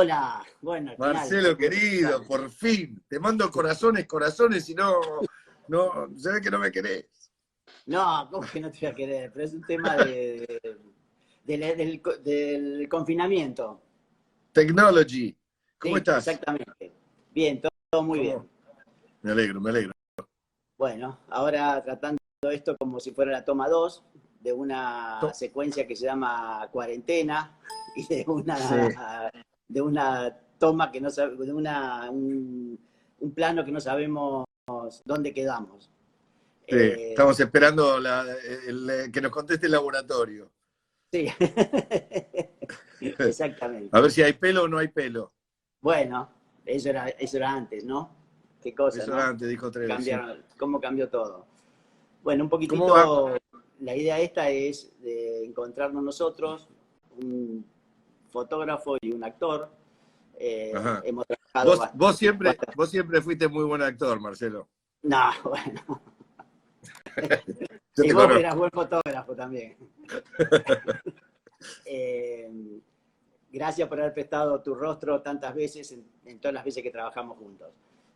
Hola, bueno, al final. Marcelo, querido, por fin. Te mando corazones, corazones y no, se ve que no me querés. No, ¿cómo que no te voy a querer? Pero es un tema del confinamiento. Technology. ¿Cómo Sí, estás? exactamente. Bien, todo muy bien. ¿Cómo? Me alegro, me alegro. Bueno, ahora tratando esto como si fuera la toma 2 de una To- secuencia que se llama cuarentena y Sí, de una toma que no sabe, un plano que no sabemos dónde quedamos. sí. Eh, Estamos esperando que nos conteste el laboratorio. Sí, A exactamente. ver si hay pelo o no hay pelo. Bueno, eso era antes, ¿no? Qué cosa, Eso era ¿no? antes, dijo Treve, sí. Cómo cambió todo. Bueno, un ¿Cómo va? poquitito, la idea esta es de encontrarnos nosotros, un fotógrafo y un actor. Ajá. Hemos trabajado Vos, bastante. vos siempre, vos siempre fuiste muy buen actor, Marcelo. No, bueno. Yo Y te vos eras conozco. buen fotógrafo también. Eh, Gracias por haber prestado tu rostro tantas veces en todas las veces que trabajamos juntos.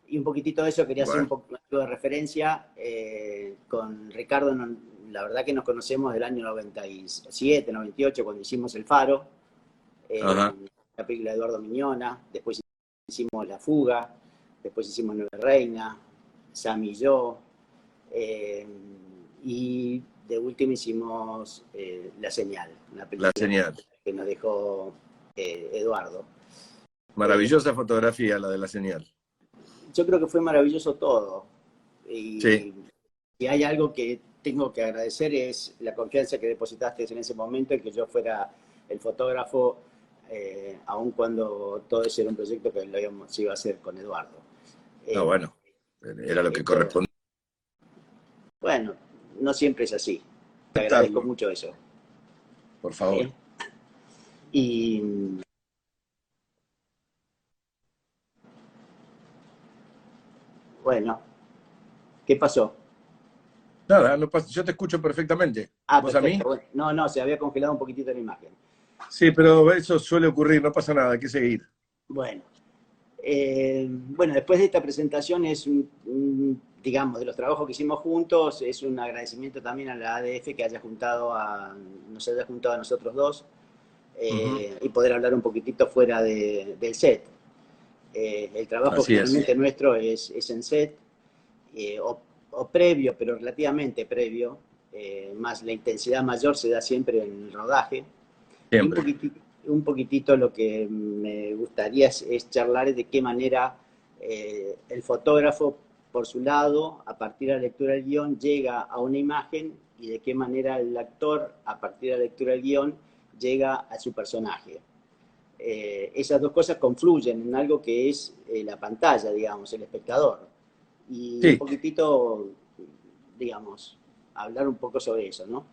Y un poquitito de eso quería hacer un Bueno, poco de referencia con Ricardo. La verdad que nos conocemos del año 97, 98, cuando hicimos El Faro, ajá. la película de Eduardo Miñona, después hicimos La Fuga, después hicimos Nueva Reina, Sam y yo, eh, y de último hicimos La Señal, una La película señal. que nos dejó Eduardo. Eh, Maravillosa fotografía la de la señal. yo creo que fue maravilloso todo. Sí. Y si hay algo que tengo que agradecer es la confianza que depositaste en ese momento en que yo fuera el fotógrafo, aun cuando todo ese era un proyecto que se iba a hacer con Eduardo. No, Eh, bueno, era lo que Esto, correspondía bueno, no siempre es así. Te agradezco aceptarlo, mucho eso. por ¿Eh? favor. Y bueno, ¿qué pasó? Nada, no pasa, yo te escucho perfectamente. Ah, ¿Vos a mí? perfecto. Bueno, no, no, se había congelado un poquitito la imagen. Sí, pero eso suele ocurrir, no pasa nada, hay que seguir. Bueno, bueno, después de esta presentación digamos, de los trabajos que hicimos juntos, es un agradecimiento también a la ADF que nos haya juntado a nosotros dos Ujú. y poder hablar un poquitito fuera del set. El trabajo Así es, generalmente nuestro es en set, o previo, pero relativamente previo, más la intensidad mayor se da siempre en el rodaje. Y siempre. un poquitito lo que me gustaría es charlar de qué manera el fotógrafo, por su lado, a partir de la lectura del guión, llega a una imagen y de qué manera el actor, a partir de la lectura del guión, llega a su personaje. Esas dos cosas confluyen en algo que es la pantalla, digamos, el espectador. Y un Sí, poquitito, digamos, hablar un poco sobre eso, ¿no?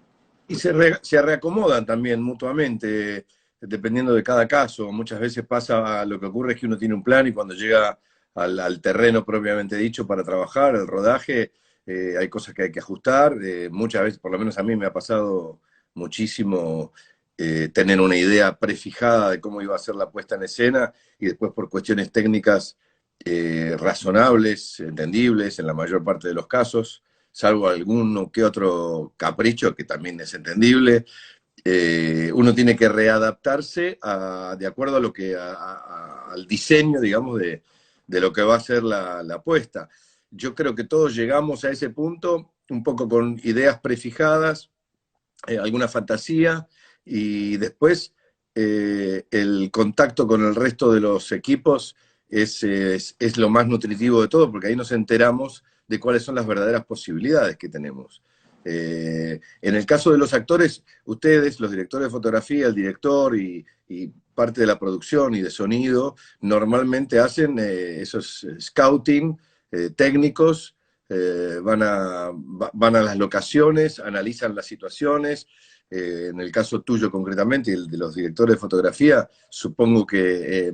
y se reacomodan también mutuamente, dependiendo de cada caso. Muchas veces pasa, lo que ocurre es que uno tiene un plan y cuando llega al terreno propiamente dicho para trabajar, el rodaje, hay cosas que hay que ajustar. Muchas veces, por lo menos a mí me ha pasado muchísimo tener una idea prefijada de cómo iba a ser la puesta en escena y después por cuestiones técnicas razonables, entendibles en la mayor parte de los casos, salvo alguno que otro capricho que también es entendible, uno tiene que readaptarse de acuerdo a lo que, al diseño, digamos, de lo que va a ser la apuesta. Yo creo que todos llegamos a ese punto un poco con ideas prefijadas, alguna fantasía, y después el contacto con el resto de los equipos es lo más nutritivo de todo, porque ahí nos enteramos de cuáles son las verdaderas posibilidades que tenemos. En el caso de los actores, ustedes, los directores de fotografía, el director y parte de la producción y de sonido, normalmente hacen esos scouting técnicos, van a las locaciones, analizan las situaciones. En el caso tuyo concretamente y el de los directores de fotografía, supongo que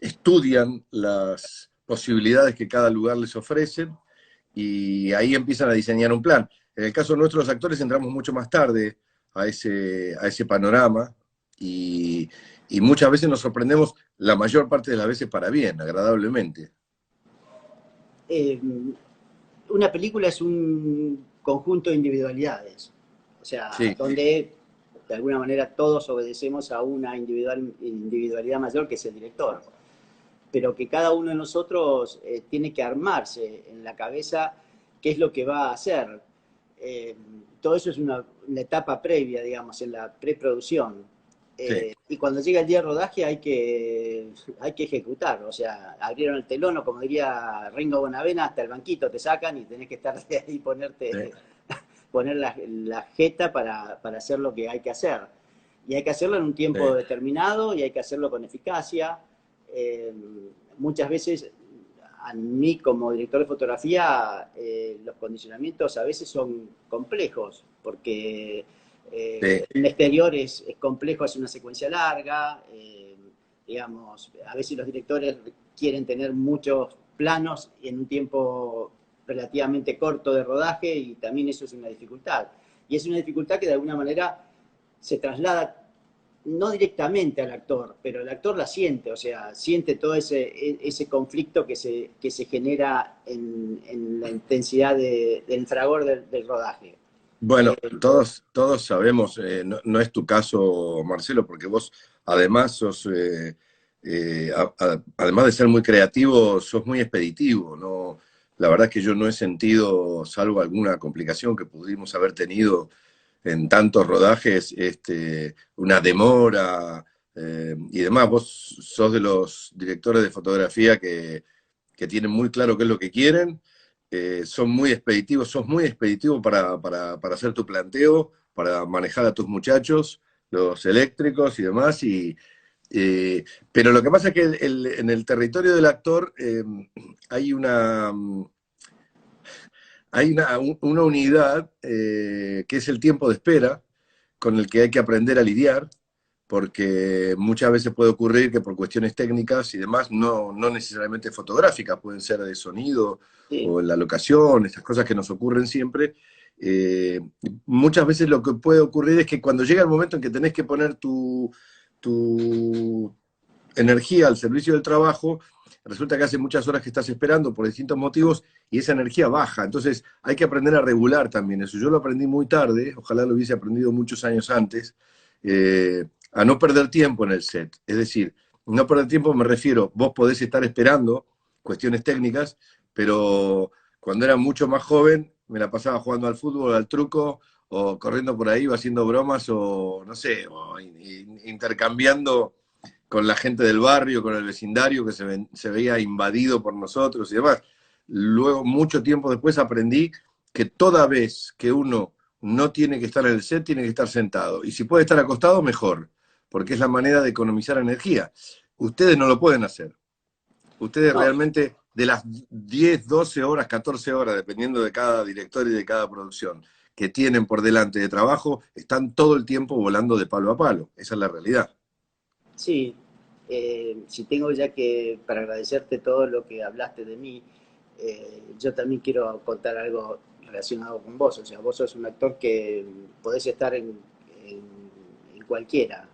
estudian las posibilidades que cada lugar les ofrece y ahí empiezan a diseñar un plan. En el caso de nuestros actores entramos mucho más tarde a ese panorama y muchas veces nos sorprendemos la mayor parte de las veces para bien, agradablemente. Eh, una película es un conjunto de individualidades, o sea, Sí, donde de alguna manera todos obedecemos a una individualidad mayor que es el director, pero que cada uno de nosotros tiene que armarse en la cabeza qué es lo que va a hacer. Eh, todo eso es una etapa previa, digamos, en la preproducción. sí, Y cuando llega el día de rodaje hay que ejecutar, o sea, abrieron el telón o como diría Ringo Bonavena, hasta el banquito te sacan y tenés que estar de ahí y sí, poner la jeta para hacer lo que hay que hacer. Y hay que hacerlo en un tiempo sí. determinado y hay que hacerlo con eficacia. Eh, Muchas veces a mí como director de fotografía los condicionamientos a veces son complejos porque Sí. el exterior es complejo, es una secuencia larga, digamos, a veces los directores quieren tener muchos planos en un tiempo relativamente corto de rodaje y también eso es una dificultad. Y es una dificultad que de alguna manera se traslada no directamente al actor, pero el actor la siente, o sea, siente todo ese conflicto que se genera en la intensidad del fragor del rodaje. Bueno, todos sabemos, no, no es tu caso, Marcelo, porque vos además sos, además de ser muy creativo, sos muy expeditivo, ¿no? La verdad es que yo no he sentido, salvo alguna complicación que pudimos haber tenido en tantos rodajes, una demora y demás. Vos sos de los directores de fotografía que tienen muy claro qué es lo que quieren, son muy expeditivos, sos muy expeditivo para hacer tu planteo, para manejar a tus muchachos, los eléctricos y demás, pero lo que pasa es que en el territorio del actor hay una unidad que es el tiempo de espera con el que hay que aprender a lidiar, porque muchas veces puede ocurrir que por cuestiones técnicas y demás, no necesariamente fotográficas, pueden ser de sonido Sí, o en la locación, esas cosas que nos ocurren siempre. Muchas veces lo que puede ocurrir es que cuando llega el momento en que tenés que poner tu energía al servicio del trabajo, resulta que hace muchas horas que estás esperando por distintos motivos y esa energía baja. Entonces hay que aprender a regular también eso. Yo lo aprendí muy tarde, ojalá lo hubiese aprendido muchos años antes, a no perder tiempo en el set. Es decir, no perder tiempo me refiero, vos podés estar esperando cuestiones técnicas, pero cuando era mucho más joven me la pasaba jugando al fútbol, al truco, o corriendo por ahí, o haciendo bromas, o no sé, o intercambiando con la gente del barrio, con el vecindario que se veía invadido por nosotros y demás. Luego, mucho tiempo después, aprendí que toda vez que uno no tiene que estar en el set, tiene que estar sentado. Y si puede estar acostado, mejor, porque es la manera de economizar energía. Ustedes no lo pueden hacer. Ustedes no, realmente, de las 10, 12 horas, 14 horas, dependiendo de cada director y de cada producción, que tienen por delante de trabajo, están todo el tiempo volando de palo a palo. Esa es la realidad. sí, si tengo ya que, para agradecerte todo lo que hablaste de mí, yo también quiero contar algo relacionado con vos. O sea, vos sos un actor que podés estar en cualquiera,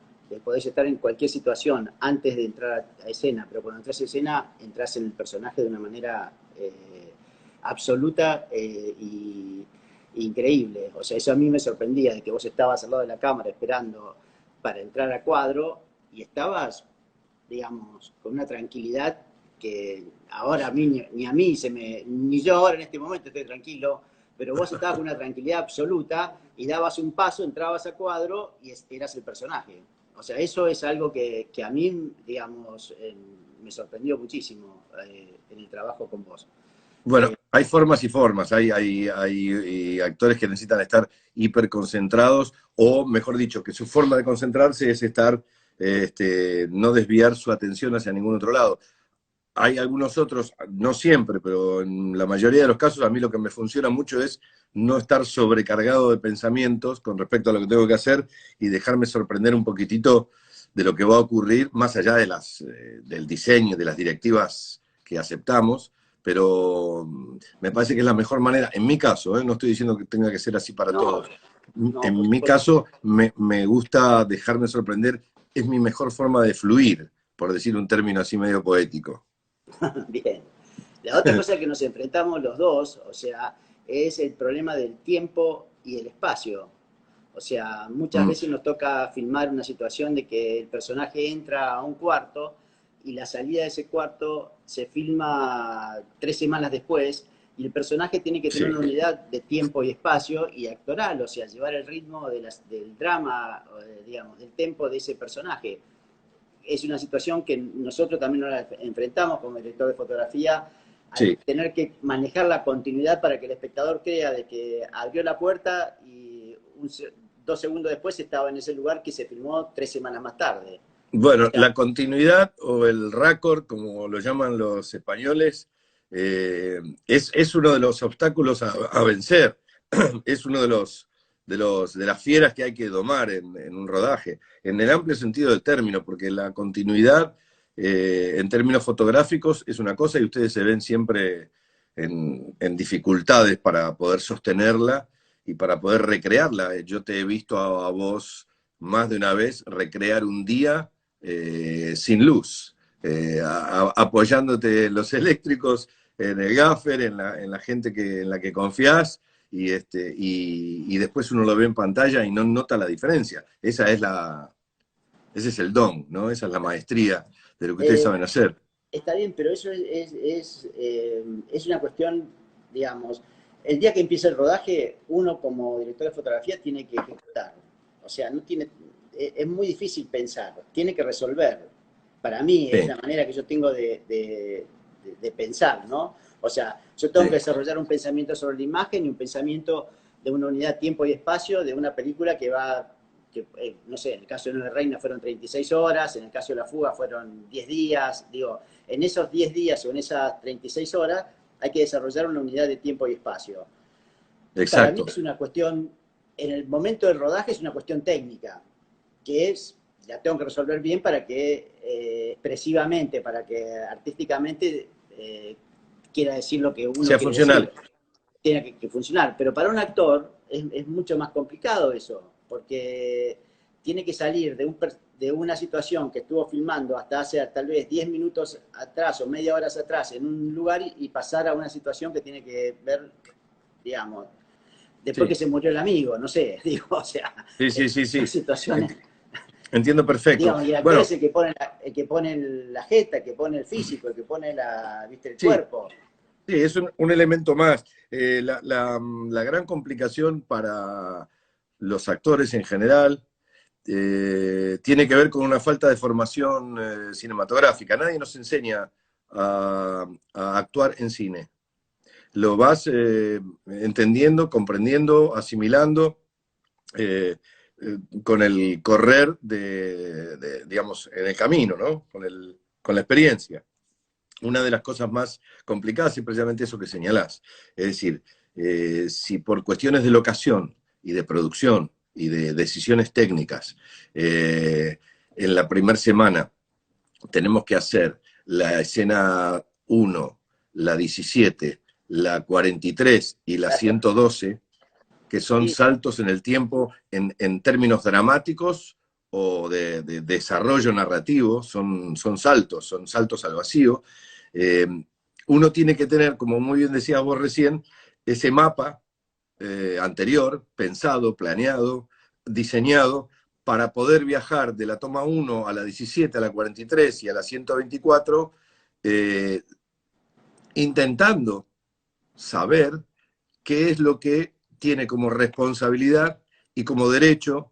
podés estar en cualquier situación antes de entrar a escena, pero cuando entras a escena, entras en el personaje de una manera absoluta y increíble. O sea, eso a mí me sorprendía, de que vos estabas al lado de la cámara esperando para entrar a cuadro y estabas, digamos, con una tranquilidad que ahora a mí, ni a mí ni yo ahora en este momento estoy tranquilo, pero vos estabas con una tranquilidad absoluta y dabas un paso, entrabas a cuadro y eras el personaje. O sea, eso es algo que a mí, digamos, me sorprendió muchísimo en el trabajo con vos. Bueno, hay formas y formas. Hay actores que necesitan estar hiperconcentrados, o mejor dicho, que su forma de concentrarse es estar, no desviar su atención hacia ningún otro lado. Hay algunos otros, no siempre, pero en la mayoría de los casos, a mí lo que me funciona mucho es no estar sobrecargado de pensamientos con respecto a lo que tengo que hacer y dejarme sorprender un poquitito de lo que va a ocurrir, más allá del diseño, de las directivas que aceptamos, pero me parece que es la mejor manera, en mi caso, no estoy diciendo que tenga que ser así para No, todos, no, por en mi supuesto. caso me gusta dejarme sorprender, es mi mejor forma de fluir, por decir un término así medio poético. Bien. La otra cosa que nos enfrentamos los dos, o sea, es el problema del tiempo y el espacio. O sea, muchas Mm, veces nos toca filmar una situación de que el personaje entra a un cuarto y la salida de ese cuarto se filma 3 semanas después y el personaje tiene que tener sí, una unidad de tiempo y espacio y actoral, o sea, llevar el ritmo del drama, digamos, del tempo de ese personaje. Es una situación que nosotros también nos la enfrentamos como director de fotografía al sí. tener que manejar la continuidad para que el espectador crea de que abrió la puerta y 2 segundos después estaba en ese lugar que se filmó 3 semanas más tarde. O Bueno, sea, la continuidad o el raccord, como lo llaman los españoles, es uno de los obstáculos a vencer. Es uno de las fieras que hay que domar en un rodaje, en el amplio sentido del término, porque la continuidad en términos fotográficos es una cosa y ustedes se ven siempre en dificultades para poder sostenerla y para poder recrearla. Yo te he visto a vos más de una vez recrear un día sin luz, apoyándote en los eléctricos, en el gaffer, en la gente en la que confías, y después uno lo ve en pantalla y no nota la diferencia. Ese es el don, ¿no? Esa es la maestría de lo que ustedes eh, saben hacer. está bien, pero eso es una cuestión, digamos, el día que empieza el rodaje, uno como director de fotografía tiene que ejecutar. O sea, no tiene, es muy difícil pensar, tiene que resolver. Para mí es Sí, la manera que yo tengo de pensar, ¿no? O sea, yo tengo que sí, desarrollar un pensamiento sobre la imagen y un pensamiento de una unidad tiempo y espacio de una película que va, no sé, en el caso de la Reina fueron 36 horas, en el caso de La Fuga fueron 10 días, digo, en esos 10 días o en esas 36 horas hay que desarrollar una unidad de tiempo y espacio. Para mí exacto. es una cuestión, en el momento del rodaje es una cuestión técnica, que es, la tengo que resolver bien para que expresivamente, para que artísticamente quiera decir lo que uno Sea quiere decir, funcional. tiene que funcionar. Pero para un actor es mucho más complicado eso, porque tiene que salir de una situación que estuvo filmando hasta hace tal vez 10 minutos atrás o media hora atrás en un lugar y pasar a una situación que tiene que ver, digamos, después que Sí, se murió el amigo, no sé, digo, o sea, sí, sí, sí, son sí. situaciones, Entiendo perfecto. digamos, y el actor Bueno, es el que pone la jeta, el que pone el físico, el que pone ¿viste? El sí, cuerpo. sí, es un elemento más. La gran complicación para los actores en general tiene que ver con una falta de formación cinematográfica. Nadie nos enseña a actuar en cine. Lo vas entendiendo, comprendiendo, asimilando con el correr digamos, en el camino, ¿no? Con la experiencia. Una de las cosas más complicadas es precisamente eso que señalás. Es decir, si por cuestiones de locación y de producción y de decisiones técnicas, en la primera semana tenemos que hacer la escena 1, la 17, la 43 y la Claro, 112, que son sí, saltos en el tiempo en términos dramáticos o de desarrollo narrativo, son saltos al vacío. Eh, Uno tiene que tener, como muy bien decías vos recién, ese mapa anterior, pensado, planeado, diseñado, para poder viajar de la toma 1 a la 17, a la 43 y a la 124, eh, intentando saber qué es lo que tiene como responsabilidad y como derecho,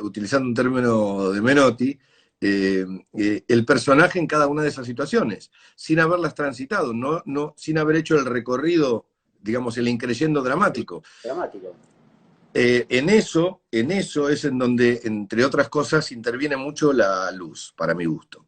utilizando un término de Menotti, el personaje en cada una de esas situaciones, sin haberlas transitado, sin haber hecho el recorrido, digamos, el increyendo dramático. dramático. En eso es en donde, entre otras cosas, interviene mucho la luz, para mi gusto.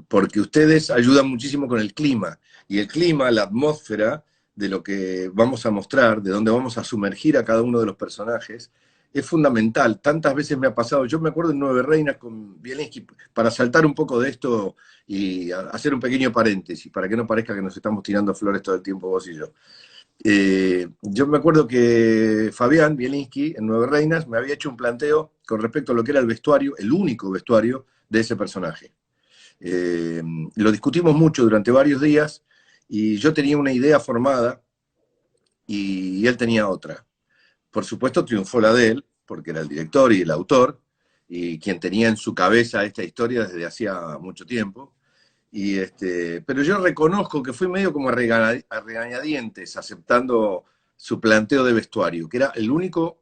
Porque ustedes ayudan muchísimo con el clima, y el clima, la atmósfera de lo que vamos a mostrar, de donde vamos a sumergir a cada uno de los personajes, es fundamental. Tantas veces me ha pasado, yo me acuerdo en Nueve Reinas con Bielinski, para saltar un poco de esto y hacer un pequeño paréntesis, para que no parezca que nos estamos tirando flores todo el tiempo vos y yo. Yo me acuerdo que Fabián Bielinski, en Nueve Reinas, me había hecho un planteo con respecto a lo que era el vestuario, el único vestuario de ese personaje. Lo discutimos mucho durante varios días y yo tenía una idea formada y él tenía otra. Por supuesto triunfó la de él, porque era el director y el autor, y quien tenía en su cabeza esta historia desde hacía mucho tiempo. Pero yo reconozco que fui medio como a regañadientes aceptando su planteo de vestuario, que era el único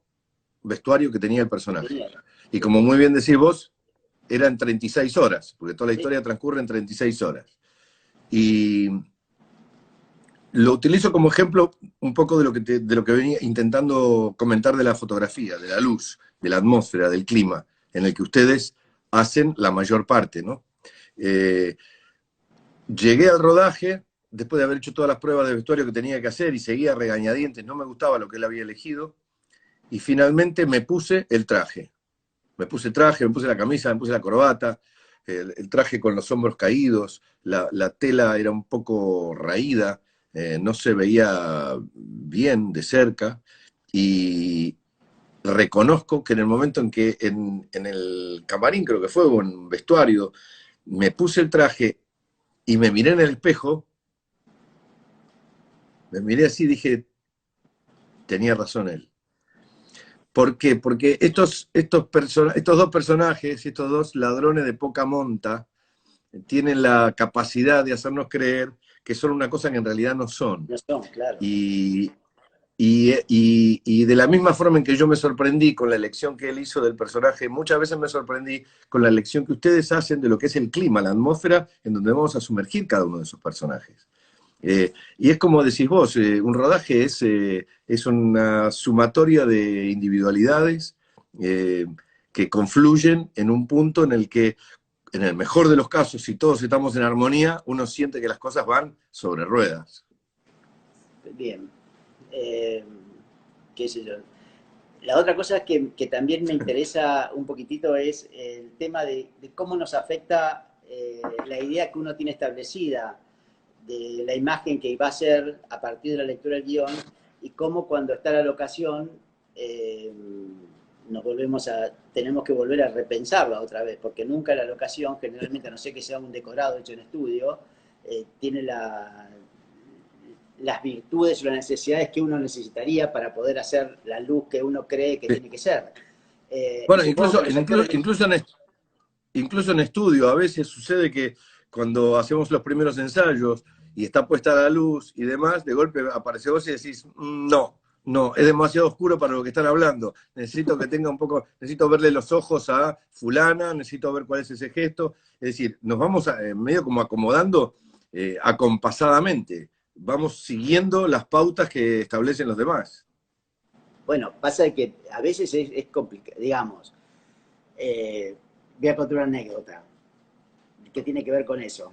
vestuario que tenía el personaje. Y como muy bien decís vos, eran 36 horas, porque toda la historia transcurre en 36 horas. Y lo utilizo como ejemplo un poco de lo que venía intentando comentar de la fotografía, de la luz, de la atmósfera, del clima, en el que ustedes hacen la mayor parte, ¿no? Llegué al rodaje, después de haber hecho todas las pruebas de vestuario que tenía que hacer y seguía regañadientes, no me gustaba lo que él había elegido, y finalmente me puse el traje. Me puse el traje, me puse la camisa, me puse la corbata, el traje con los hombros caídos, la tela era un poco raída, no se veía bien de cerca, y reconozco que en el momento en que en el camarín, creo que fue, o en vestuario, me puse el traje y me miré en el espejo, me miré así y dije, tenía razón él. ¿Por qué? Porque estos dos personajes, estos dos ladrones de poca monta, tienen la capacidad de hacernos creer que son una cosa que en realidad no son. No son, claro. Y de la misma forma en que yo me sorprendí con la elección que él hizo del personaje, muchas veces me sorprendí con la elección que ustedes hacen de lo que es el clima, la atmósfera en donde vamos a sumergir cada uno de esos personajes. Y es como decís vos, un rodaje es una sumatoria de individualidades que confluyen en un punto en el que, en el mejor de los casos, si todos estamos en armonía, uno siente que las cosas van sobre ruedas. Bien. Qué sé yo. La otra cosa que también me interesa un poquitito es el tema de cómo nos afecta la idea que uno tiene establecida de la imagen que va a ser a partir de la lectura del guión y cómo cuando está la locación tenemos que volver a repensarla otra vez, porque nunca la locación, generalmente a no ser que sea un decorado hecho en estudio, tiene las virtudes o las necesidades que uno necesitaría para poder hacer la luz que uno cree que tiene que ser. Bueno, incluso en estudio, a veces sucede que cuando hacemos los primeros ensayos y está puesta la luz y demás, de golpe aparece vos y decís, no, no, es demasiado oscuro para lo que están hablando. Necesito que tenga un poco, necesito verle los ojos a fulana, necesito ver cuál es ese gesto. Es decir, nos vamos medio como acomodando acompasadamente. Vamos siguiendo las pautas que establecen los demás. Bueno, pasa que a veces es complicado, digamos. Voy a contar una anécdota que tiene que ver con eso.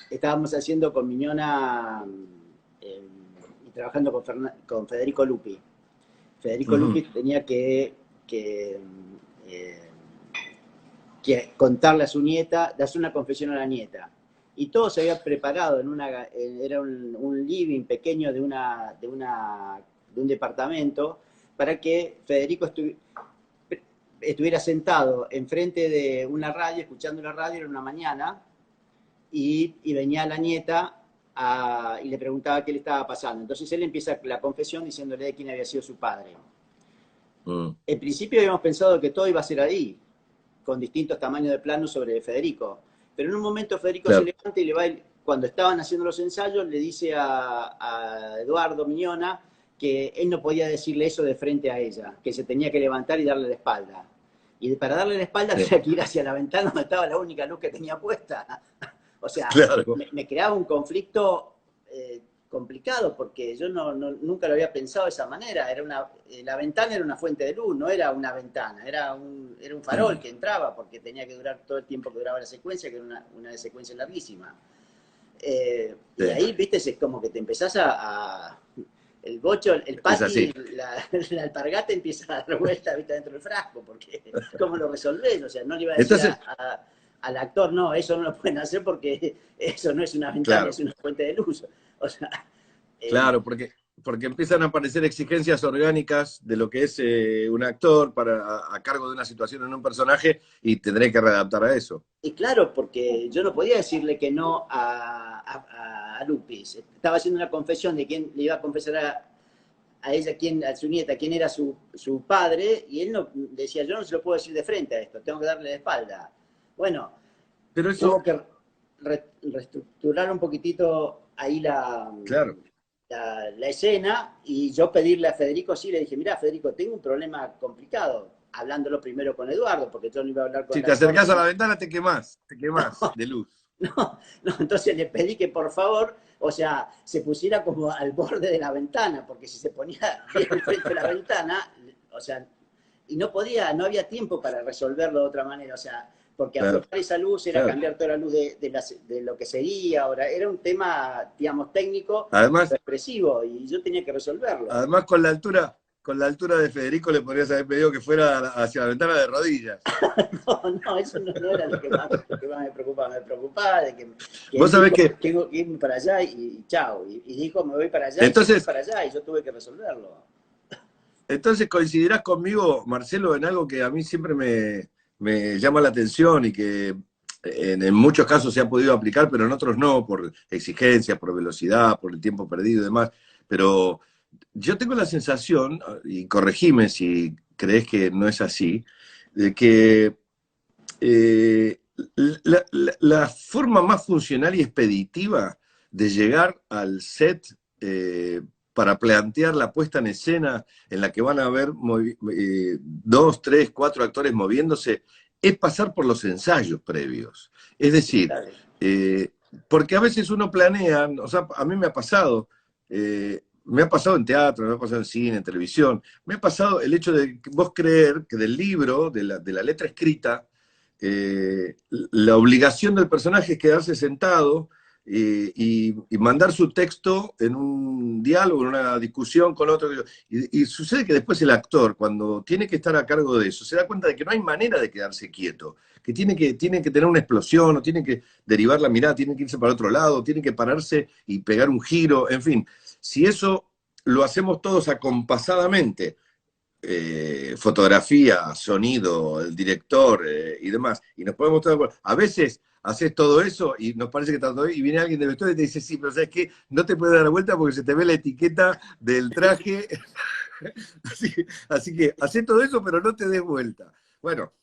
Estábamos haciendo con Miñona y trabajando con Federico Lupi. Federico Lupi tenía que contarle a su nieta, darse una confesión a la nieta. Y todo se había preparado era un living pequeño de un departamento para que Federico estuviera sentado enfrente de una radio, escuchando la radio, era una mañana, y venía la nieta y le preguntaba qué le estaba pasando. Entonces él empieza la confesión diciéndole de quién había sido su padre. En principio habíamos pensado que todo iba a ser ahí, con distintos tamaños de plano sobre Federico. Pero en un momento Federico se levanta y le va, cuando estaban haciendo los ensayos, le dice a Eduardo Miñona que él no podía decirle eso de frente a ella, que se tenía que levantar y darle la espalda. Y para darle la espalda tenía que ir hacia la ventana donde estaba la única luz que tenía puesta. O sea, me creaba un conflicto complicado porque yo nunca lo había pensado de esa manera. La ventana era una fuente de luz, no era una ventana, era un farol que entraba porque tenía que durar todo el tiempo que duraba la secuencia, que era una secuencia larguísima. Y ahí, viste, es como que te empezás el bocho, el pati, la alpargata empieza a dar vuelta, ¿viste? Dentro del frasco, porque ¿cómo lo resolvés? O sea, no le iba a decir al actor, no, eso no lo pueden hacer porque eso no es una ventana, es una fuente de luz. O sea, claro, porque porque empiezan a aparecer exigencias orgánicas de lo que es un actor a cargo de una situación en un personaje y tendré que readaptar a eso. Y claro, porque yo no podía decirle que no a Lupis. Estaba haciendo una confesión de quién le iba a confesar a ella, a su nieta, quién era su padre, y él no decía, yo no se lo puedo decir de frente a esto, tengo que darle la espalda. Bueno, Pero hubo eso, que reestructurar un poquitito ahí claro, la escena y yo pedirle a Federico, sí, le dije, mira, Federico, tengo un problema complicado, hablándolo primero con Eduardo, porque yo no iba a hablar con si el te actor. acercás a la ventana te quemás de luz. No, no, entonces le pedí que por favor, o sea, se pusiera como al borde de la ventana, porque si se ponía bien frente a la ventana, o sea, y no podía, no había tiempo para resolverlo de otra manera, o sea, porque Claro, aflojar esa luz era claro. cambiar toda la luz de lo que sería, ahora era un tema, digamos, técnico, Además, expresivo, y yo tenía que resolverlo. además con la altura de Federico le podrías haber pedido que fuera hacia la ventana de rodillas. No, no, eso no era lo que más me preocupaba de que él Vos sabés dijo, que, tengo que irme para allá y chao, y dijo, me voy para allá y se fue entonces, para allá y yo tuve que resolverlo. entonces coincidirás conmigo, Marcelo, en algo que a mí siempre me llama la atención y que en muchos casos se ha podido aplicar, pero en otros no, por exigencias, por velocidad, por el tiempo perdido y demás. Pero yo tengo la sensación, y corregime si crees que no es así, de que eh, la forma más funcional y expeditiva de llegar al set para plantear la puesta en escena en la que van a haber dos, tres, cuatro actores moviéndose, es pasar por los ensayos previos. Es decir, Claro. eh, porque a veces uno planea, o sea, a mí me ha pasado en teatro, me ha pasado en cine, en televisión, me ha pasado el hecho de vos creer que del libro, de la letra escrita, la obligación del personaje es quedarse sentado y mandar su texto en un diálogo, en una discusión con otro. Y sucede que después el actor, cuando tiene que estar a cargo de eso, se da cuenta de que no hay manera de quedarse quieto, que tiene que tener una explosión, o tiene que derivar la mirada, tiene que irse para otro lado, tiene que pararse y pegar un giro, en fin. Si eso lo hacemos todos acompasadamente, fotografía, sonido, el director y demás, y nos podemos estar de acuerdo. A veces haces todo eso y nos parece que está todo bien, y viene alguien del vestuario y te dice, sí, pero ¿sabes qué? No te puedes dar vuelta porque se te ve la etiqueta del traje, así que haces todo eso, pero no te des vuelta. Bueno,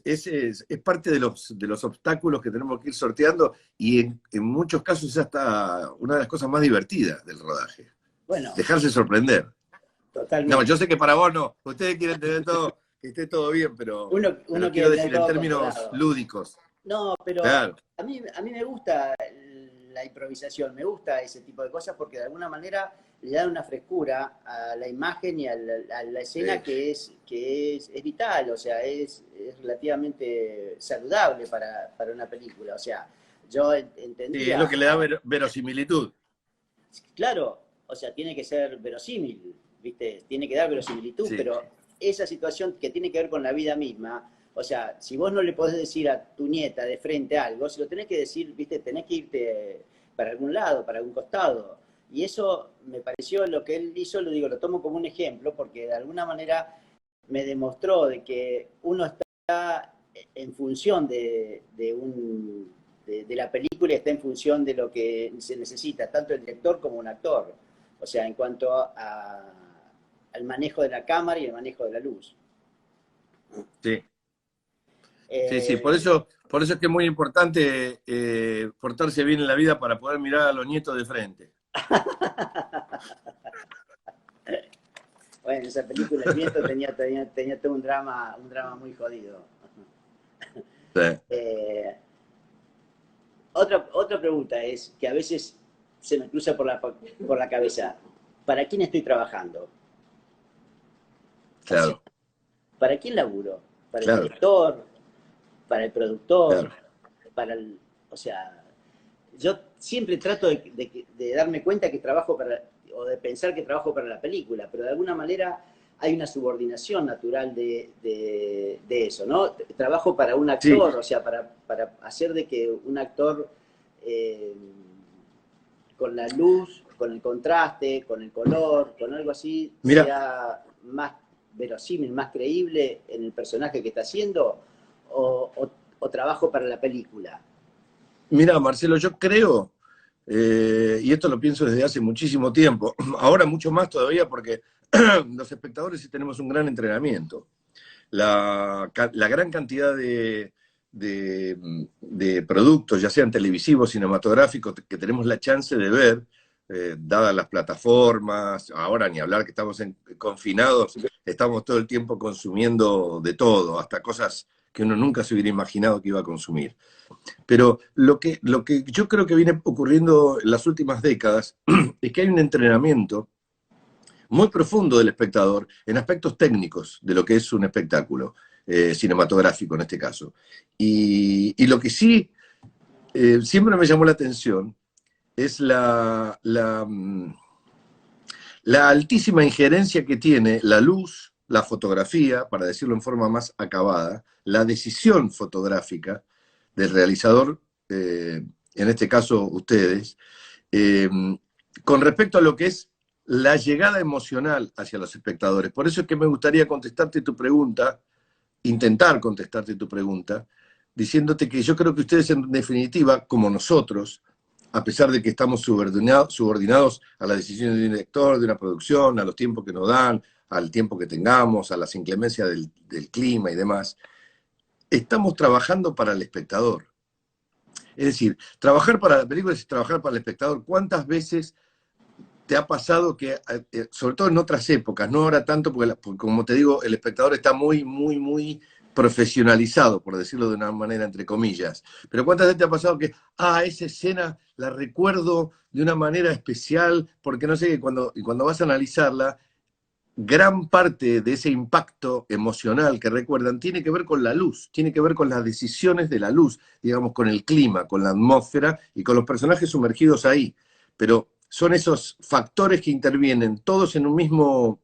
es parte de los obstáculos que tenemos que ir sorteando y en muchos casos es hasta una de las cosas más divertidas del rodaje, Bueno, dejarse sorprender. No, yo totalmente. sé que para vos no. Ustedes quieren tener todo, que esté todo bien, Uno pero quiere quiero tener decir en todo términos controlado. lúdicos. No, pero Claro. a mí me gusta la improvisación, me gusta ese tipo de cosas porque de alguna manera le dan una frescura a la imagen y a la escena Sí. es vital, o sea, es relativamente saludable para una película. O sea, yo Sí, es lo entendía, que le da verosimilitud. claro, o sea, tiene que ser verosímil, ¿viste? Tiene que dar verosimilitud, Sí. pero esa situación que tiene que ver con la vida misma, o sea, si vos no le podés decir a tu nieta de frente algo, si lo tenés que decir, ¿viste? Tenés que irte para algún lado, para algún costado. Y eso me pareció lo que él hizo, lo digo, lo tomo como un ejemplo, porque de alguna manera me demostró de que uno está en función de la película, está en función de lo que se necesita, tanto el director como un actor. O sea, en cuanto al manejo de la cámara y el manejo de la luz. Sí, sí, sí. Eh, Por eso es que es muy importante portarse bien en la vida para poder mirar a los nietos de frente. bueno, esa película, El viento, tenía todo un drama muy jodido. Sí, Eh, otra pregunta es, que a veces se me cruza por la cabeza, ¿para quién estoy trabajando? O sea, claro, ¿para quién laburo? ¿Para el claro, director? ¿Para el productor? claro. Para el, o sea, yo siempre trato de darme cuenta que trabajo para, o de pensar que trabajo para la película, pero de alguna manera hay una subordinación natural de eso, ¿no? Trabajo para un Sí, actor, o sea, para hacer de que un actor eh, con la luz con el contraste, con el color, con algo así, Mira, sea más verosímil, más creíble en el personaje que está haciendo, o trabajo para la película? mira, Marcelo, yo creo, y esto lo pienso desde hace muchísimo tiempo, ahora mucho más todavía porque los espectadores sí tenemos un gran entrenamiento. La gran cantidad de productos, ya sean televisivos, cinematográficos, que tenemos la chance de ver, dadas las plataformas, ahora ni hablar que estamos confinados, estamos todo el tiempo consumiendo de todo, hasta cosas que uno nunca se hubiera imaginado que iba a consumir. Pero lo que yo creo que viene ocurriendo en las últimas décadas es que hay un entrenamiento muy profundo del espectador en aspectos técnicos de lo que es un espectáculo cinematográfico en este caso. Y lo que sí siempre me llamó la atención es la altísima injerencia que tiene la luz, la fotografía, para decirlo en forma más acabada, la decisión fotográfica del realizador, en este caso ustedes, eh, con respecto a lo que es la llegada emocional hacia los espectadores. Por eso es que me gustaría contestarte tu pregunta, intentar contestarte tu pregunta, diciéndote que yo creo que ustedes en definitiva, como nosotros, a pesar de que estamos subordinados a las decisiones de un director, de una producción, a los tiempos que nos dan, al tiempo que tengamos, a las inclemencias del clima y demás, estamos trabajando para el espectador. Es decir, trabajar para la película es trabajar para el espectador. ¿Cuántas veces te ha pasado que, sobre todo en otras épocas, no ahora tanto, porque como te digo, el espectador está muy, muy, muy profesionalizado, por decirlo de una manera entre comillas, pero cuántas veces te ha pasado que, esa escena la recuerdo de una manera especial, porque no sé, y cuando vas a analizarla, gran parte de ese impacto emocional que recuerdan tiene que ver con la luz, tiene que ver con las decisiones de la luz, digamos, con el clima, con la atmósfera y con los personajes sumergidos ahí. Pero son esos factores que intervienen todos en un mismo,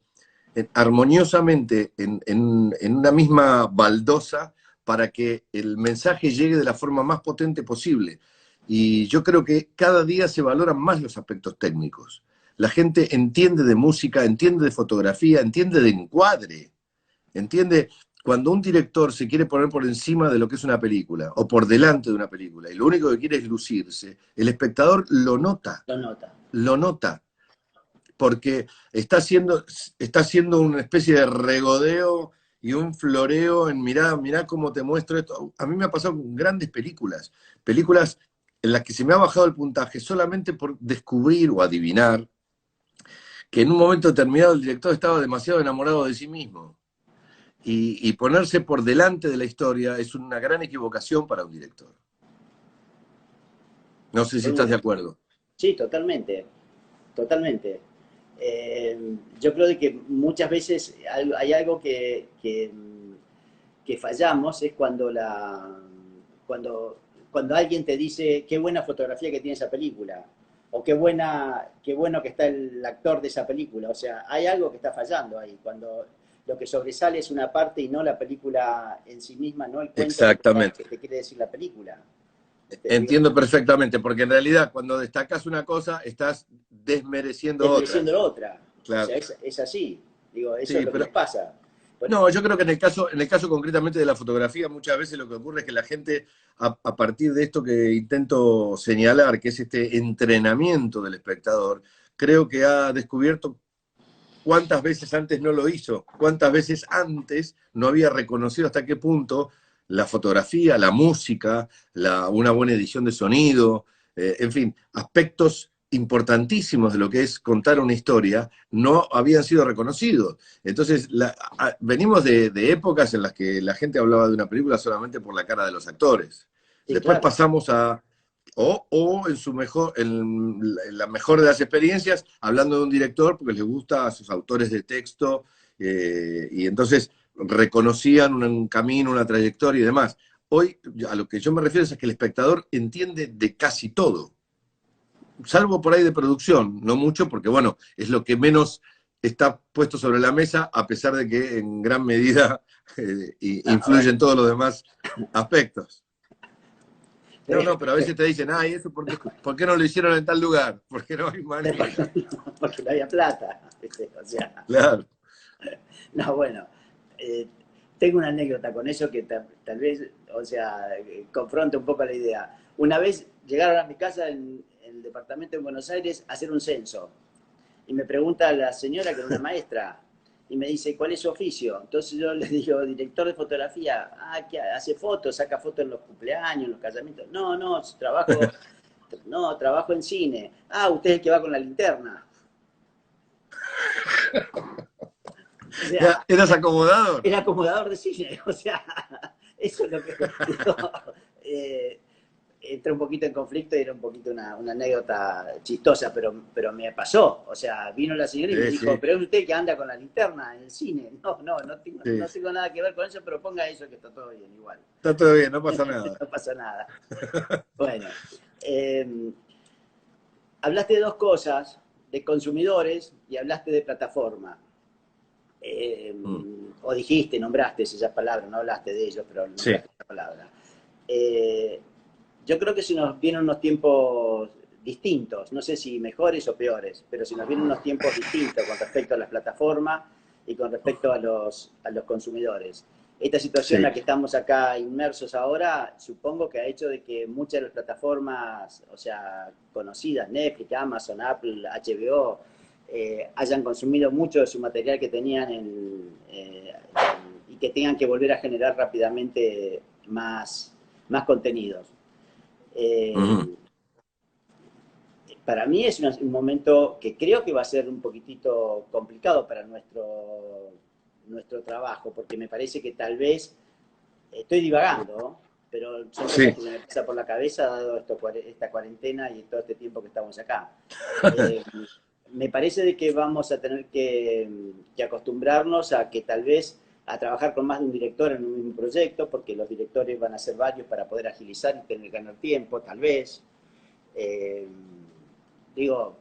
armoniosamente, en una misma baldosa para que el mensaje llegue de la forma más potente posible. Y yo creo que cada día se valoran más los aspectos técnicos. La gente entiende de música, entiende de fotografía, entiende de encuadre, entiende cuando un director se quiere poner por encima de lo que es una película o por delante de una película y lo único que quiere es lucirse, el espectador Lo nota. lo nota, porque está haciendo una especie de regodeo y un floreo en mirá cómo te muestro esto. A mí me ha pasado con grandes películas en las que se me ha bajado el puntaje solamente por descubrir o adivinar que en un momento determinado el director estaba demasiado enamorado de sí mismo. Y ponerse por delante de la historia es una gran equivocación para un director. No sé si estás de acuerdo. Sí, totalmente, totalmente. Yo creo de que muchas veces hay algo que fallamos, es cuando alguien te dice qué buena fotografía que tiene esa película, o qué bueno que está el actor de esa película. O sea, hay algo que está fallando ahí, cuando lo que sobresale es una parte y no la película en sí misma, no el cuento que Exactamente. te quiere decir la película. Digo, Entiendo perfectamente, porque en realidad cuando destacas una cosa estás desmereciendo desmereciendo otras. la otra. O Claro. sea, es así. Digo, eso es Sí, lo que pero nos pasa. Bueno, no, yo creo que en el caso concretamente de la fotografía, muchas veces lo que ocurre es que la gente, a partir de esto que intento señalar, que es este entrenamiento del espectador, creo que ha descubierto cuántas veces antes no lo hizo, cuántas veces antes no había reconocido hasta qué punto la fotografía, la música, una buena edición de sonido, en fin, aspectos importantísimos de lo que es contar una historia, no habían sido reconocidos. Entonces, venimos de épocas en las que la gente hablaba de una película solamente por la cara de los actores. sí, Después claro. pasamos o en la mejor de las experiencias, hablando de un director porque les gusta a sus autores de texto, y entonces reconocían un camino, una trayectoria y demás. Hoy, a lo que yo me refiero es que el espectador entiende de casi todo, salvo por ahí de producción, no mucho, porque bueno, es lo que menos está puesto sobre la mesa, a pesar de que en gran medida No, bueno, influye en todos los demás aspectos. No, no, pero a veces te dicen, ay, eso ¿por qué no lo hicieron en tal lugar? Porque no hay manera. Porque no había plata. ¿Viste? O sea, Claro. no, bueno, eh, tengo una anécdota con eso que tal vez, o sea, confronta un poco la idea. Una vez llegaron a mi casa en el departamento de Buenos Aires a hacer un censo y me pregunta la señora, que era una maestra, y me dice, ¿cuál es su oficio? Entonces yo le digo, director de fotografía. Ah, ¿qué hace fotos? ¿Saca fotos en los cumpleaños, en los casamientos? No, no, trabajo en cine. Ah, usted es el que va con la linterna. O sea, ¿Eras acomodador? era acomodador de cine, o sea, eso es lo que digo, eh, entré un poquito en conflicto y era un poquito una anécdota chistosa, pero me pasó. O sea, vino la señora y me Sí, dijo, sí, pero es usted que anda con la linterna en el cine. No, sí. no tengo nada que ver con eso, pero ponga eso que está todo bien igual. Está todo bien, no pasa nada. No pasa nada. Bueno, eh, hablaste de dos cosas, de consumidores y hablaste de plataforma. Eh, Mm. o dijiste, nombraste esa palabra, no hablaste de ellos, pero Sí, nombraste esa palabra. Eh, yo creo que si nos vienen unos tiempos distintos, no sé si mejores o peores, pero si nos vienen unos tiempos distintos con respecto a las plataformas y con respecto a los consumidores. Esta situación en sí. la que estamos acá inmersos ahora, supongo que ha hecho de que muchas de las plataformas, o sea, conocidas, Netflix, Amazon, Apple, HBO, hayan consumido mucho de su material que tenían y que tengan que volver a generar rápidamente más contenidos. Eh, Ujú. para mí es un momento que creo que va a ser un poquitito complicado para nuestro trabajo, porque me parece que tal vez, estoy divagando, pero son cosas Sí. que se me pasan por la cabeza dado esta cuarentena y todo este tiempo que estamos acá. Eh, me parece de que vamos a tener que acostumbrarnos a que tal vez a trabajar con más de un director en un mismo proyecto, porque los directores van a ser varios para poder agilizar y tener ganar tiempo, tal vez. Eh, digo,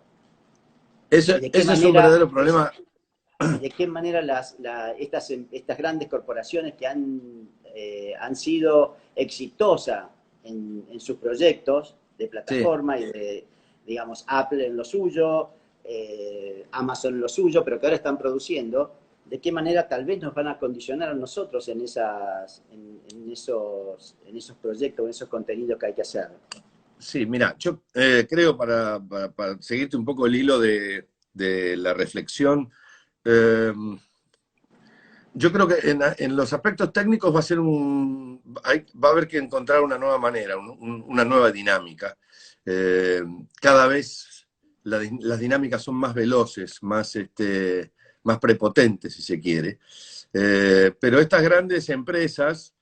Ese, y de qué ese es un verdadero manera, problema. y de qué manera estas grandes corporaciones que han sido exitosas en sus proyectos de Sí. plataforma y digamos, Apple en lo suyo, Amazon en lo suyo, pero que ahora están produciendo, de qué manera tal vez nos van a condicionar a nosotros en esos proyectos, en esos contenidos que hay que hacer. Sí, mira, yo creo para seguirte un poco el hilo de la reflexión, eh, yo creo que en los aspectos técnicos va a ser va a haber que encontrar una nueva manera, una nueva dinámica. Eh, Cada vez las dinámicas son más veloces, más prepotentes, si se quiere. Pero estas grandes empresas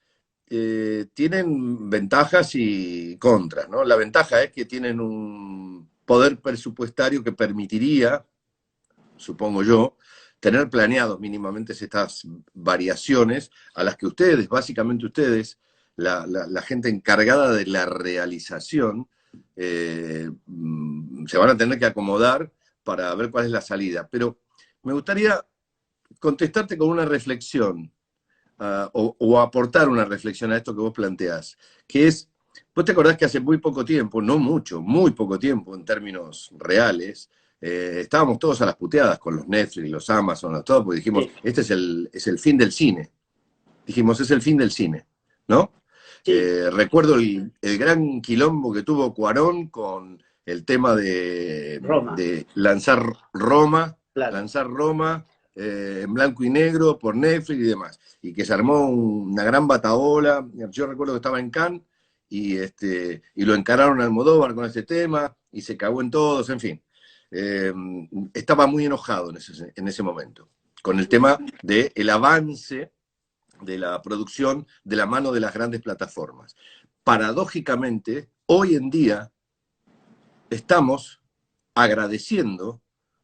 tienen ventajas y contras, ¿no? La ventaja es que tienen un poder presupuestario que permitiría, supongo yo, tener planeados mínimamente estas variaciones a las que ustedes, básicamente ustedes, la gente encargada de la realización, se van a tener que acomodar para ver cuál es la salida. Pero me gustaría contestarte con una reflexión o aportar una reflexión a esto que vos planteás, que es, vos te acordás que hace muy poco tiempo, no mucho, muy poco tiempo en términos reales, estábamos todos a las puteadas con los Netflix, los Amazon, todo, porque dijimos, Sí, este es el fin del cine. Dijimos, es el fin del cine, ¿no? sí, Recuerdo el gran quilombo que tuvo Cuarón con el tema Roma, de claro. lanzar Roma en blanco y negro por Netflix y demás. Y que se armó una gran bataola. Yo recuerdo que estaba en Cannes y lo encararon a Almodóvar con ese tema y se cagó en todos, en fin. Eh, Estaba muy enojado en ese momento con el tema del avance de la producción de la mano de las grandes plataformas. Paradójicamente, hoy en día estamos agradeciendo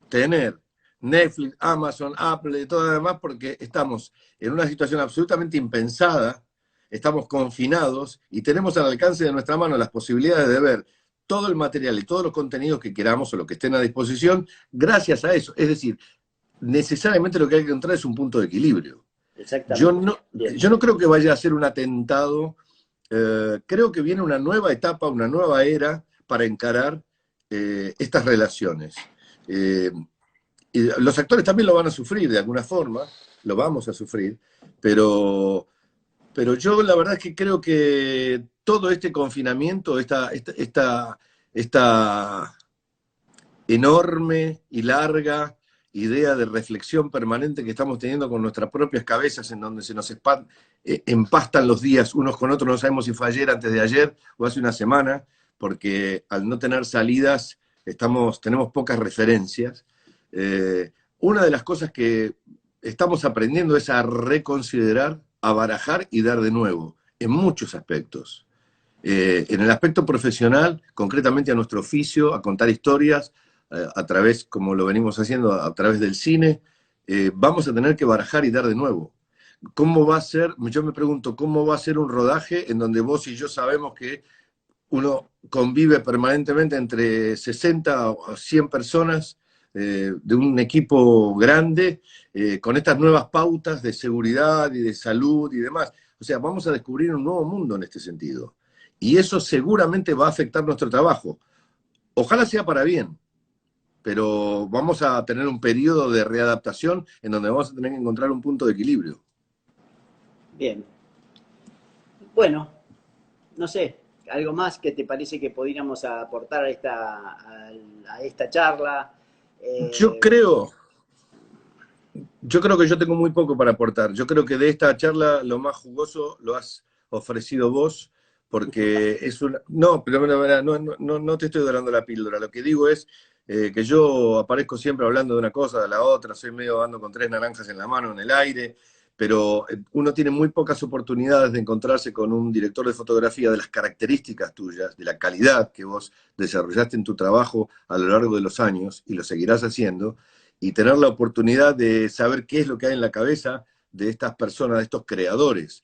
tener Netflix, Amazon, Apple y todo lo demás porque estamos en una situación absolutamente impensada, estamos confinados y tenemos al alcance de nuestra mano las posibilidades de ver todo el material y todos los contenidos que queramos o lo que estén a disposición gracias a eso. Es decir, necesariamente lo que hay que encontrar es un punto de equilibrio. Yo Exactamente. no, Bien. yo no creo que vaya a ser un atentado creo que viene una nueva etapa, una nueva era para encarar estas relaciones. Eh, y los actores también lo van a sufrir de alguna forma, lo vamos a sufrir, pero yo la verdad es que creo que todo este confinamiento, esta enorme y larga idea de reflexión permanente que estamos teniendo con nuestras propias cabezas, en donde se nos empastan los días unos con otros, no sabemos si fue ayer, antes de ayer o hace una semana, porque al no tener salidas tenemos pocas referencias. Una de las cosas que estamos aprendiendo es a reconsiderar, a barajar y dar de nuevo, en muchos aspectos. En el aspecto profesional, concretamente a nuestro oficio, a contar historias, a través, como lo venimos haciendo, a través del cine, vamos a tener que barajar y dar de nuevo. ¿Cómo va a ser? Yo me pregunto, ¿cómo va a ser un rodaje en donde vos y yo sabemos que uno convive permanentemente entre 60 o 100 personas de un equipo grande, con estas nuevas pautas de seguridad y de salud y demás? O sea, vamos a descubrir un nuevo mundo en este sentido. Y eso seguramente va a afectar nuestro trabajo. Ojalá sea para bien, pero vamos a tener un periodo de readaptación en donde vamos a tener que encontrar un punto de equilibrio. Bien. Bueno, no sé, algo más que te parece que podríamos aportar a esta charla. Yo Eh, creo, yo creo que yo tengo muy poco para aportar. Yo creo que de esta charla lo más jugoso lo has ofrecido vos, porque es una... No, pero no te estoy dorando la píldora. Lo que digo es que yo aparezco siempre hablando de una cosa, de la otra, soy medio ando con tres naranjas en la mano, en el aire, pero uno tiene muy pocas oportunidades de encontrarse con un director de fotografía de las características tuyas, de la calidad que vos desarrollaste en tu trabajo a lo largo de los años y lo seguirás haciendo, y tener la oportunidad de saber qué es lo que hay en la cabeza de estas personas, de estos creadores,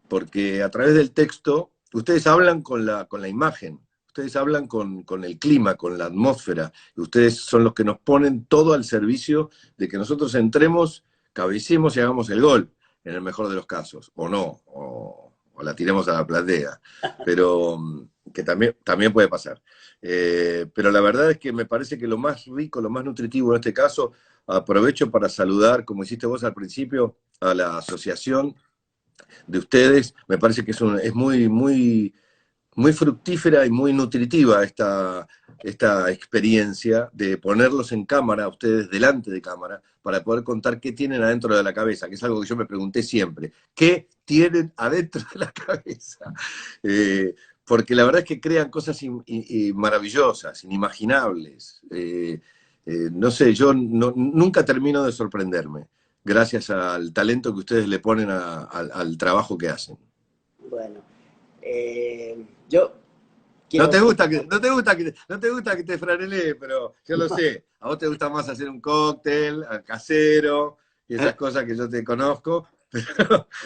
porque a través del texto ustedes hablan con la imagen, ustedes hablan con el clima, con la atmósfera, y ustedes son los que nos ponen todo al servicio de que nosotros entremos, cabecemos y hagamos el gol, en el mejor de los casos, o no, o la tiremos a la platea, pero que también puede pasar. Pero la verdad es que me parece que lo más rico, lo más nutritivo en este caso, aprovecho para saludar, como hiciste vos al principio, a la asociación de ustedes. Me parece que es muy fructífera y muy nutritiva esta experiencia de ponerlos en cámara, ustedes delante de cámara, para poder contar qué tienen adentro de la cabeza, que es algo que yo me pregunté siempre. ¿Qué tienen adentro de la cabeza? Porque la verdad es que crean cosas maravillosas, inimaginables. No sé, yo nunca termino de sorprenderme, gracias al talento que ustedes le ponen al trabajo que hacen. bueno, yo No quiero... te gusta que te franelee, pero yo lo sé. A vos te gusta más hacer un cóctel casero y esas cosas que yo te conozco,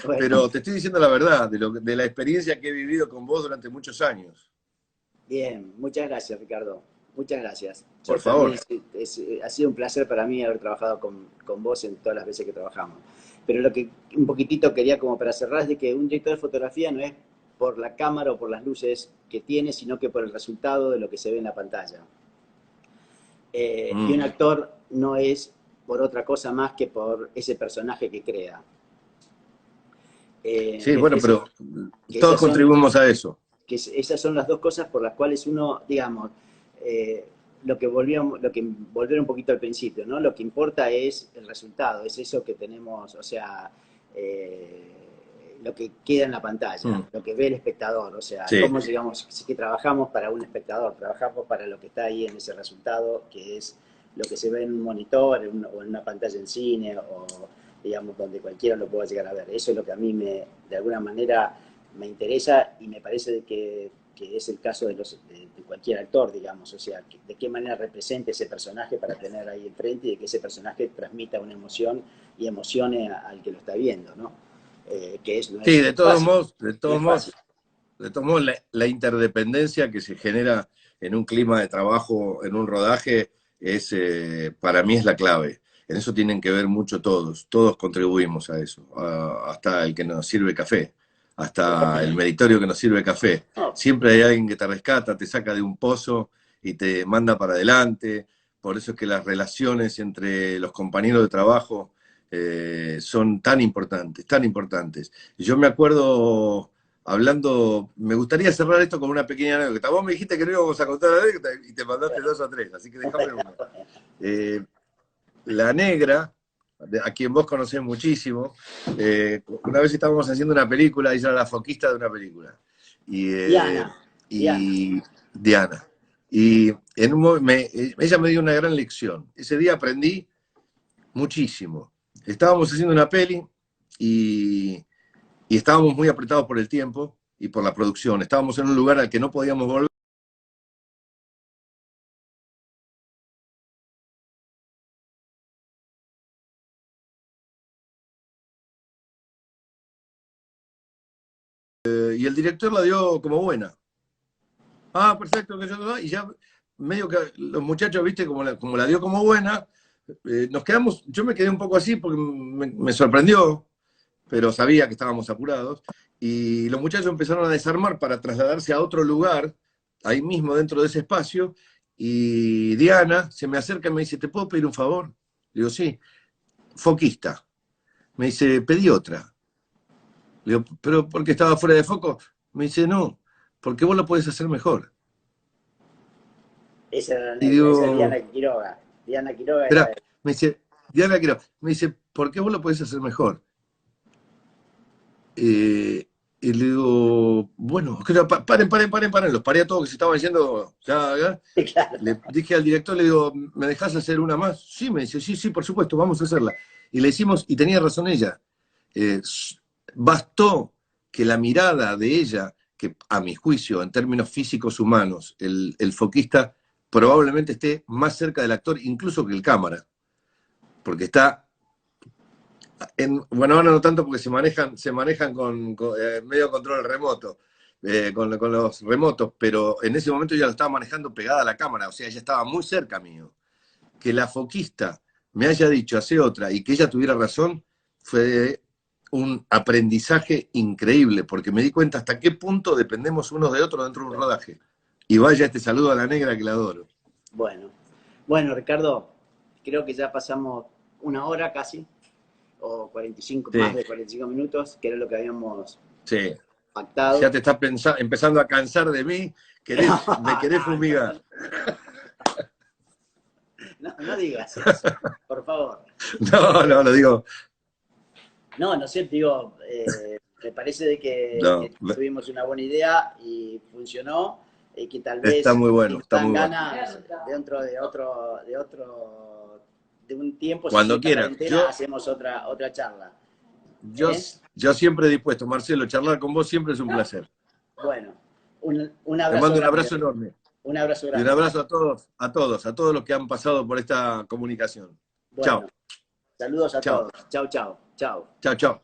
Bueno, pero te estoy diciendo la verdad, de la experiencia que he vivido con vos durante muchos años. bien, muchas gracias, Ricardo. Muchas gracias. Por Yo también favor. ha sido un placer para mí haber trabajado con vos en todas las veces que trabajamos. Pero lo que un poquitito quería como para cerrar es de que un director de fotografía no es por la cámara o por las luces que tiene, sino que por el resultado de lo que se ve en la pantalla. Y un Mm. actor no es por otra cosa más que por ese personaje que crea. Sí, Es bueno, decir, pero que todos contribuimos a eso. esas son las dos cosas por las cuales uno, digamos, lo que volver un poquito al principio, ¿no? Lo que importa es el resultado, es eso que tenemos, o sea, lo que queda en la pantalla, Mm. lo que ve el espectador, o sea, Sí, cómo digamos que trabajamos para un espectador, trabajamos para lo que está ahí en ese resultado, que es lo que se ve en un monitor o en una pantalla en cine o digamos donde cualquiera lo pueda llegar a ver. Eso es lo que a mí de alguna manera me interesa y me parece que es el caso de cualquier actor, digamos, o sea, de qué manera representa ese personaje para tener ahí enfrente y de que ese personaje transmita una emoción y emocione al que lo está viendo, ¿no? sí, No es fácil, no es fácil. de todos modos, la interdependencia que se genera en un clima de trabajo, en un rodaje, para mí es la clave. En eso tienen que ver mucho todos contribuimos a eso, hasta el que nos sirve café. hasta el meritorio que nos sirve café. No, Siempre hay alguien que te rescata, te saca de un pozo y te manda para adelante. Por eso es que las relaciones entre los compañeros de trabajo son tan importantes, tan importantes. Y yo me acuerdo, hablando, me gustaría cerrar esto con una pequeña anécdota. Vos me dijiste que no íbamos a contar la anécdota y te mandaste bueno, 2 o 3, así que déjame bueno, una. La negra, a quien vos conocés muchísimo, una vez estábamos haciendo una película, ella era la foquista de una película. Y, Diana, Diana, y Diana. Y ella me dio una gran lección. Ese día aprendí muchísimo. Estábamos haciendo una peli y, y estábamos muy apretados por el tiempo y por la producción. Estábamos en un lugar al que no podíamos volver. Y el director la dio como buena. Ah, perfecto, que yo, y ya medio que los muchachos, viste, como la dio como buena, nos quedamos, yo me quedé un poco así porque me sorprendió, pero sabía que estábamos apurados, y los muchachos empezaron a desarmar para trasladarse a otro lugar, ahí mismo dentro de ese espacio, y Diana se me acerca y me dice, ¿te puedo pedir un favor? Le digo, sí, foquista. Me dice, pedí otra. Le digo, ¿pero porque estaba fuera de foco? Me dice, no, porque vos lo podés hacer mejor. esa era la Y negra, esa es digo, Diana Quiroga. Diana Quiroga era espera, me dice, Diana Quiroga, me dice, ¿por qué vos lo podés hacer mejor? Y le digo, bueno, paren, los paré a todos que se estaban yendo, ya. claro. Le dije al director, le digo, ¿me dejás hacer una más? Sí, me dice, sí, por supuesto, vamos a hacerla. Y le hicimos, y tenía razón ella, eh, bastó que la mirada de ella, que a mi juicio, en términos físicos humanos, el foquista probablemente esté más cerca del actor incluso que el cámara, porque está bueno, ahora no tanto porque se manejan con medio control remoto, con los remotos, pero en ese momento ya lo estaba manejando pegada a la cámara, o sea, ella estaba muy cerca mío. Que la foquista me haya dicho hace otra y que ella tuviera razón, fue un aprendizaje increíble, porque me di cuenta hasta qué punto dependemos unos de otros dentro de un rodaje. Y vaya este saludo a la negra que la adoro. Bueno, bueno, Ricardo, creo que ya pasamos una hora casi, o 45, más Sí, de 45 minutos, que era lo que habíamos sí. Ya pactado. te estás empezando a cansar de mí, me querés fumigar. No, no digas eso, por favor. No, lo digo. No, no sé, digo, me parece de No, que tuvimos una buena idea y funcionó, y que tal está vez muy bueno, si nos está dan muy bueno. ganas dentro de un tiempo, si sigue Cuando esta quieras. cuarentena, hacemos otra charla. Yo, ¿Eh? yo siempre dispuesto, Marcelo, charlar con vos siempre es un placer. Bueno, un Te abrazo mando un grande, abrazo enorme. un abrazo Y un grande. abrazo a todos los que han pasado por esta comunicación. Chao, Bueno, saludos a chao, todos. Chau, chau, chau. chao.